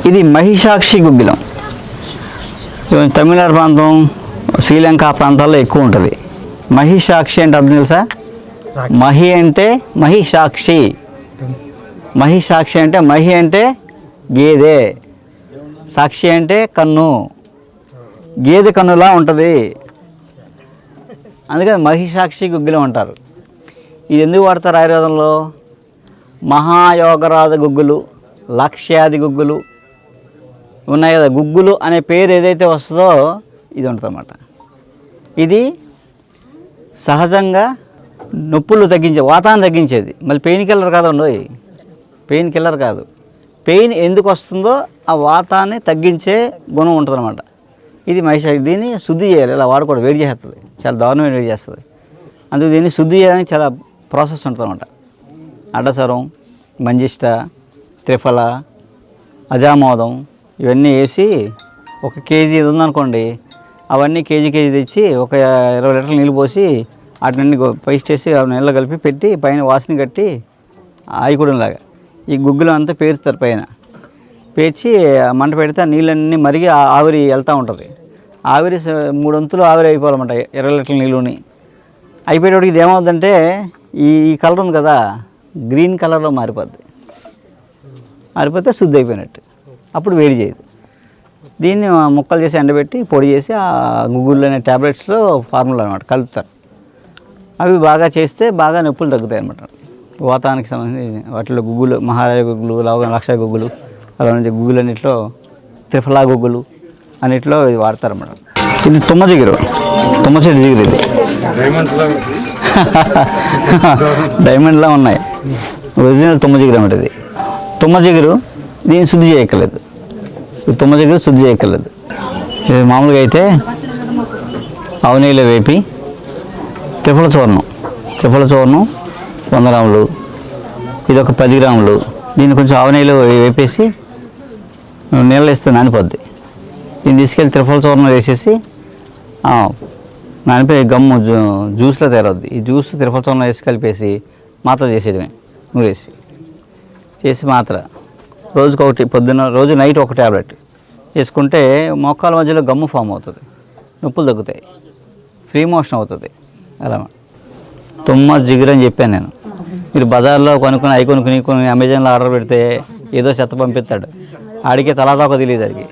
ఇది మహిషాక్షి గుగ్గిలం. తమిళనాడు ప్రాంతం, శ్రీలంక ప్రాంతాల్లో ఎక్కువ ఉంటుంది. మహిషాక్షి అంటే అర్థం తెలుసా? మహి అంటే మహిషాక్షి. మహిషాక్షి అంటే మహి అంటే గేదె, సాక్షి అంటే కన్ను. గేదె కన్నులా ఉంటుంది, అందుకని మహిషాక్షి గుగ్గిలం అంటారు. ఇది ఎందుకు వాడతారు ఆయుర్వేదంలో? మహాయోగరాజ గుగ్గులు, లక్ష్యాది గుగ్గులు ఉన్నాయి కదా. గుగ్గులు అనే పేరు ఏదైతే వస్తుందో ఇది ఉంటుంది అన్నమాట. ఇది సహజంగా నొప్పులు తగ్గించే, వాతాన్ని తగ్గించేది. మళ్ళీ పెయిన్ కిల్లర్ కాదండి, పెయిన్ కిల్లర్ కాదు. పెయిన్ ఎందుకు వస్తుందో ఆ వాతాన్ని తగ్గించే గుణం ఉంటుంది అన్నమాట. ఇది మహిషాక్షి. దీన్ని శుద్ధి చేయాలి, ఇలా వాడకూడదు, వేడి చేస్తుంది, చాలా దారుణమైన వేడి చేస్తుంది. అందుకు దీన్ని శుద్ధి చేయడానికి చాలా ప్రాసెస్ ఉంటుంది అన్నమాట. అడ్డసరం, మంజిష్ట, త్రిఫల, అజామోదం ఇవన్నీ వేసి 1 కేజీ ఇది ఉందనుకోండి, అవన్నీ కేజీ తెచ్చి ఒక 20 లీటర్లు నీళ్ళు పోసి వాటిని పేస్ట్ చేసి నీళ్ళు కలిపి పెట్టి పైన వాసన కట్టి ఆయికూడంలాగా ఈ గుగ్గులు అంతా పేరుతారు. పైన పేర్చి మంట పెడితే ఆ నీళ్ళన్నీ మరిగి ఆవిరి వెళ్తూ ఉంటుంది. ఆవిరి 3 వంతులు ఆవిరి అయిపోవాలన్నమాట 20 లీటర్ల నీళ్ళుని. అయిపోయేటప్పటికి ఇది ఏమవుతుందంటే ఈ కలర్ ఉంది కదా, గ్రీన్ కలర్లో మారిపోద్ది. మారిపోతే శుద్ధి అయిపోయినట్టు. అప్పుడు వేడి చేయదు. దీన్ని ముక్కలు చేసి ఎండబెట్టి పొడి చేసి ఆ గుగ్గులు అనే ట్యాబ్లెట్స్లో ఫార్ములా అనమాట కలుపుతారు. అవి బాగా చేస్తే బాగా నొప్పులు తగ్గుతాయి అన్నమాట. వాతానికి సంబంధించి వాటిలో గుగ్గులు, మహారాజ గుగ్గులు, లక్ష గుగ్గులు, అలా నుంచి గుగ్గులు అన్నింటిలో త్రిఫలా గుగ్గులు అన్నింటిలో ఇది వాడతారన్నమాట. ఇది తుమ్మ జిగురు, తుమ్మ చెట్టు జిగురు. ఇది డైమండ్లా ఉన్నాయి, ఒరిజినల్ తుమ్మ జిగురు అన్నమాట. ఇది తుమ్మ జిగురు. దీన్ని శుద్ధి చేయక్కర్లేదు, ఈ తుమ్మ జిగురు శుద్ధి చేయక్కర్లేదు. ఇది మామూలుగా అయితే ఆవు నెయ్యిలో వేపి త్రిఫల చూర్ణం 100 గ్రాములు, ఇది ఒక 10 గ్రాములు. దీన్ని కొంచెం ఆవు నెయ్యిలో వేపేసి నీళ్ళు వేస్తే నానిపోద్ది. దీన్ని తీసుకెళ్ళి త్రిఫల చూర్ణం వేసేసి నానిపోయి గమ్ము జ్యూస్లో తయారవుద్ది. ఈ జ్యూస్ త్రిఫల చూర్ణం వేసి కలిపేసి మాత్ర చేసేయడమే, నూరేసి చేసి మాత్ర రోజుకి ఒకటి, పొద్దున్న రోజు నైట్ 1 ట్యాబ్లెట్ వేసుకుంటే మోకాల మధ్యలో గమ్ము ఫామ్ అవుతుంది, నొప్పులు తగ్గుతాయి, ఫ్రీ మోషన్ అవుతుంది. అలా తుమ్మ జిగురు అని చెప్పాను నేను. మీరు బజార్లో కొనుక్కుని అమెజాన్లో ఆర్డర్ పెడితే ఏదో చెత్త పంపిస్తాడు, ఆడికి తలాదాక తెలియదు. అడిగి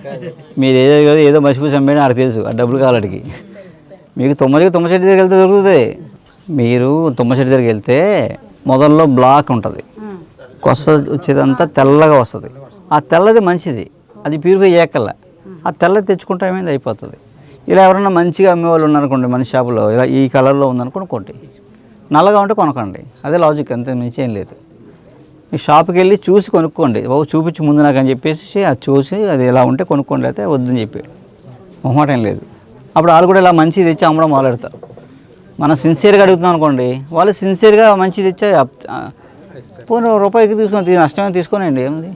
మీరు ఏదో మసిపూసి అమ్మేది ఆడికి తెలుసు, ఆ డబ్బులు కావాలి అడిగి. మీకు తుమ్మ చెట్టు దగ్గరికి వెళ్తే దొరుకుతుంది. మీరు తుమ్మ చెట్టు దగ్గరికి వెళ్తే మొదల్లో బ్లాక్ ఉంటుంది, కొస్స వచ్చేదంతా తెల్లగా వస్తుంది. ఆ తెల్లది మంచిది, అది ప్యూరిఫై చేయక్కల్లా. ఆ తెల్లది తెచ్చుకుంటే ఏమైంది అయిపోతుంది. ఇలా ఎవరన్నా మంచిగా అమ్మేవాళ్ళు ఉన్నారనుకోండి, మన షాపులో ఇలా ఈ కలర్లో ఉందనుకోండి కొంటే, నల్లగా ఉంటే కొనకండి. అదే లాజిక్, అంతే మించి ఏం లేదు. మీ షాప్కి వెళ్ళి చూసి కొనుక్కోండి. బాబు చూపించి ముందు నాకు అని చెప్పేసి అది చూసి అది ఎలా ఉంటే కొనుక్కోండి, అయితే వద్దని చెప్పి మొహమాట ఏం లేదు. అప్పుడు వాళ్ళు కూడా ఇలా మంచిది తెచ్చి అమ్మడం మొదలెడతారు. మనం సిన్సియర్గా అడుగుతున్నాం అనుకోండి, వాళ్ళు సిన్సియర్గా మంచిది తెచ్చా పోనీ రూపాయికి తీసుకొని నష్టమే తీసుకోనండి, ఏముంది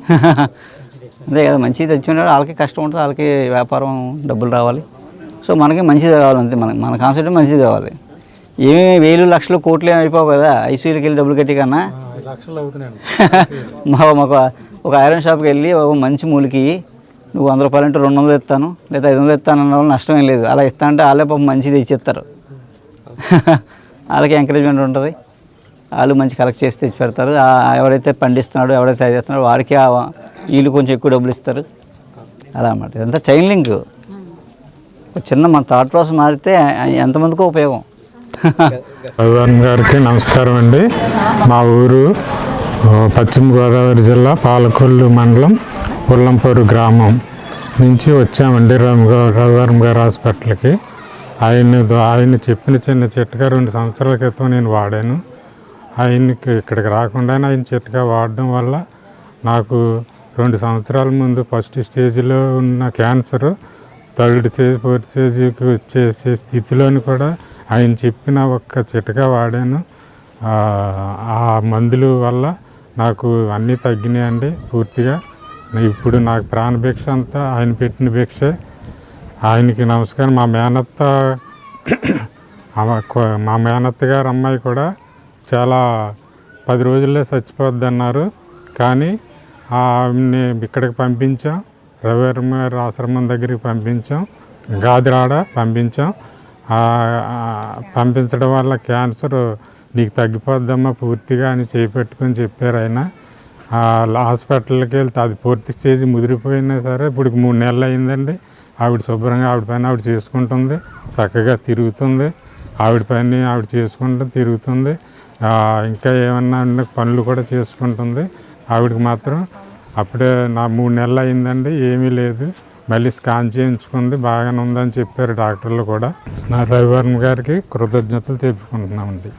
అంతే కదా. మంచిది తెచ్చుకున్నాడు, వాళ్ళకి కష్టం ఉంటుంది, వాళ్ళకి వ్యాపారం డబ్బులు రావాలి. సో మనకి మంచిది కావాలి, అంతే. మన కాన్సెప్ట్ మంచిది కావాలి. ఏమి 1000 లక్షలు కోట్లు ఏమి అయిపోవు కదా ఐసీయూకి వెళ్ళి డబ్బులు కట్టి కన్నా. మాకు ఒక ఐరన్ షాప్కి వెళ్ళి ఒక మంచి మూలికి నువ్వు 100 రూపాయలు అంటే 200 ఇస్తాను లేదా 500 ఇస్తాను అన్న వాళ్ళు నష్టమేం లేదు. అలా ఇస్తా అంటే వాళ్ళే పాపం మంచిది ఇచ్చేస్తారు. వాళ్ళకి ఎంకరేజ్మెంట్ ఉంటుంది, వాళ్ళు మంచి కలెక్ట్ చేసి తెచ్చి పెడతారు. ఎవరైతే పండిస్తున్నాడో ఎవరైతే తయారు చేస్తున్నాడో వాడికి వీళ్ళు కొంచెం ఎక్కువ డబ్బులు ఇస్తారు. అలా అన్నమాట. ఇదంతా చైన్ లింక్. చిన్న మన థాట్ ప్రాసెస్ మారితే ఎంతమందికో ఉపయోగం. రఘువరన్ గారికి నమస్కారం అండి. మా ఊరు పశ్చిమ గోదావరి జిల్లా పాలకొల్లు మండలం ఉల్లంపూరు గ్రామం నుంచి వచ్చామండి రఘువరన్ గారి హాస్పిటల్కి. ఆయన చెప్పిన చిన్న చిట్కా 2 సంవత్సరాల క్రితం నేను వాడాను. ఆయనకి ఇక్కడికి రాకుండానే ఆయన చిట్కా వాడడం వల్ల నాకు 2 సంవత్సరాల ముందు ఫస్ట్ స్టేజ్లో ఉన్న క్యాన్సర్ 3rd స్టేజ్ 4th స్టేజ్కి వచ్చేసే స్థితిలోని కూడా ఆయన చెప్పిన ఒక్క చిట్కా వాడాను. ఆ మందుల వల్ల నాకు అన్నీ తగ్గినాయండి పూర్తిగా. ఇప్పుడు నాకు ప్రాణభిక్ష అంతా ఆయన పెట్టిన భిక్షే. ఆయనకి నమస్కారం. మా మేనత్త గారు అమ్మాయి కూడా చాలా 10 రోజుల్లో చచ్చిపోద్ది అన్నారు, కానీ ఆమెని ఇక్కడికి పంపించాం. రవివర్మ గారి ఆశ్రమం దగ్గరికి పంపించాం, గాదిరాడ పంపించాం. పంపించడం వల్ల క్యాన్సర్ నీకు తగ్గిపోద్దమ్మా పూర్తిగా అని చేపెట్టుకొని చెప్పారు ఆయన. హాస్పిటల్కి వెళ్తే అది పూర్తి స్టేజ్ ముదిరిపోయినా సరే ఇప్పుడు 3 నెలలు అయిందండి. ఆవిడ శుభ్రంగా ఆవిడ పని ఆవిడ చేసుకుంటుంది, చక్కగా తిరుగుతుంది, ఆవిడ పని ఆవిడ చేసుకుంటూ తిరుగుతుంది. ఇంకా ఏమన్నా పనులు కూడా చేసుకుంటుంది. ఆవిడకి మాత్రం అప్పుడే 3 నెలలు అయిందండి, ఏమీ లేదు. మళ్ళీ స్కాన్ చేయించుకుంది, బాగానే ఉందని చెప్పారు డాక్టర్లు కూడా. నా రవివర్మ గారికి కృతజ్ఞతలు తెలుపుకుంటున్నామండి.